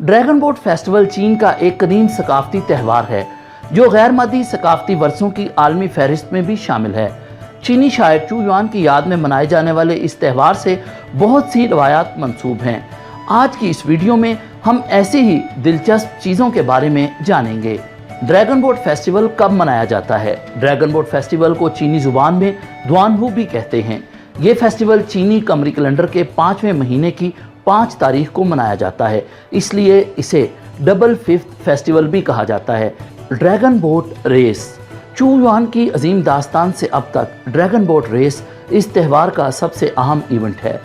Dragon boat festival चीन का एक कदीम सकाफती त्यौहार है जो गैर मादी सकाफती वर्षों की आलमी फहरिस्त में भी शामिल है। चीनी शायर चू युआन की याद में मनाए जाने वाले इस त्यौहार से बहुत सी रवायात मंसूब हैं। आज की इस वीडियो में हम ऐसी ही दिलचस्प चीज़ों के बारे में जानेंगे। ड्रैगन बोट फेस्टिवल कब मनाया जाता है? ड्रैगन बोट फेस्टिवल को चीनी जुबान में दुआनहू भी कहते हैं। ये फेस्टिवल चीनी कमरी कैलेंडर के 5वें महीने की 5 तारीख को मनाया जाता है, इसलिए इसे डबल फिफ्थ फेस्टिवल भी कहा जाता है। Dragon boat race. Qu Yuan की अजीम दास्तान से अब तक ड्रैगन बोट रेस इस त्यौहार का सबसे अहम इवेंट है।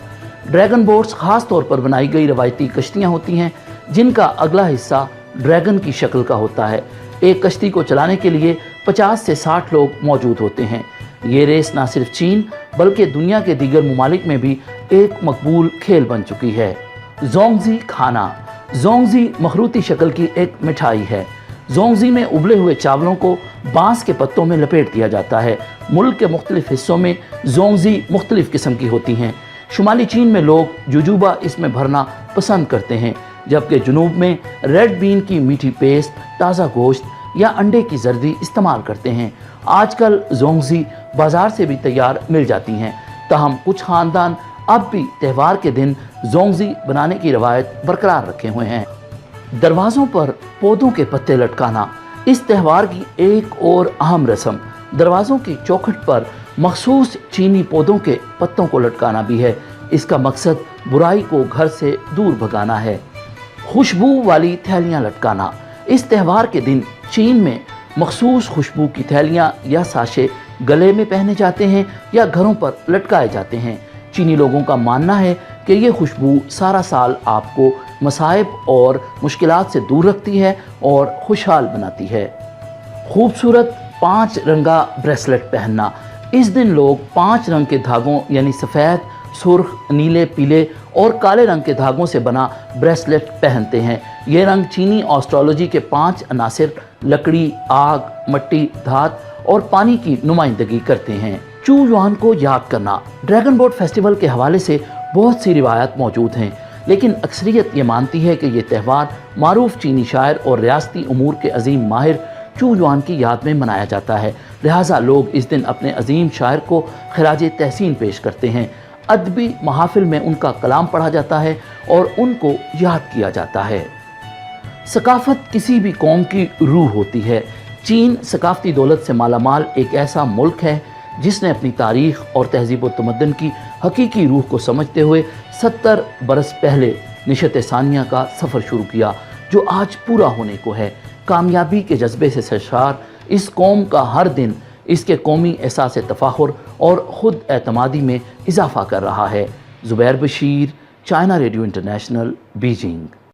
ड्रैगन बोट्स खास तौर पर बनाई गई रवायती कश्तियाँ होती हैं जिनका अगला हिस्सा ड्रैगन की शक्ल का होता है। एक कश्ती को चलाने के लिए 50 से 60 लोग मौजूद होते हैं। ये रेस न सिर्फ चीन बल्कि दुनिया के दीगर ममालिक में भी एक मकबूल खेल बन चुकी है। जोंगजी खाना। जोंगजी मखरूती शक्ल की एक मिठाई है। जोंगजी में उबले हुए चावलों को बांस के पत्तों में लपेट दिया जाता है। मुल्क के मुख्तलिफ हिस्सों में जोंगजी मुख्तलिफ किस्म की होती हैं। शुमाली चीन में लोग जुजूबा इसमें भरना पसंद करते हैं, जबकि जुनूब में रेड बीन की मीठी पेस्ट, ताज़ा गोश्त या अंडे की जर्दी इस्तेमाल करते हैं। आजकल जोंगजी बाजार से भी तैयार मिल जाती हैं, ताहम कुछ ख़ानदान अब भी त्यौहार के दिन जोंगजी बनाने की रवायत बरकरार रखे हुए हैं। दरवाज़ों पर पौधों के पत्ते लटकाना इस त्यौहार की एक और अहम रस्म। दरवाज़ों की चौखट पर मखसूस चीनी पौधों के पत्तों को लटकाना भी है। इसका मकसद बुराई को घर से दूर भगाना है। खुशबू वाली थैलियाँ लटकाना। इस त्यौहार के दिन चीन में मखसूस खुशबू की थैलियाँ या साशे गले में पहने जाते हैं या घरों पर लटकाए जाते हैं। चीनी लोगों का मानना है कि ये खुशबू सारा साल आपको मसाइब और मुश्किलात से दूर रखती है और खुशहाल बनाती है। खूबसूरत 5 रंगा ब्रेसलेट पहनना। इस दिन लोग 5 रंग के धागों यानी सफ़ेद, सुर्ख, नीले, पीले और काले रंग के धागों से बना ब्रेसलेट पहनते हैं। ये रंग चीनी एस्ट्रोलॉजी के 5 अनासिर लकड़ी, आग, मिट्टी, धात और पानी की नुमाइंदगी करते हैं। चू युआन को याद करना। ड्रैगन बोट फेस्टिवल के हवाले से बहुत सी रिवायत मौजूद हैं, लेकिन अक्सरियत ये मानती है कि ये त्यौहार मारूफ चीनी शायर और रियासती उमूर के अजीम माहिर चू युआन की याद में मनाया जाता है। लिहाजा लोग इस दिन अपने अजीम शायर को खराज तहसीन पेश करते हैं। अदबी महाफिल में उनका कलाम पढ़ा जाता है और उनको याद किया जाता है। सकाफत किसी भी कौम की रूह होती है। चीन सकाफती दौलत से मालामाल एक ऐसा मुल्क है जिसने अपनी तारीख़ और तहजीब व तमद्दुन की हकीकी रूह को समझते हुए 70 बरस पहले निशत सानिया का सफ़र शुरू किया, जो आज पूरा होने को है। कामयाबी के जज्बे से सरशार इस कौम का हर दिन इसके कौमी एहसास तफ़ाखुर और ख़ुद एतमादी में इजाफ़ा कर रहा है। Zubair Bashir, China radio international, Beijing.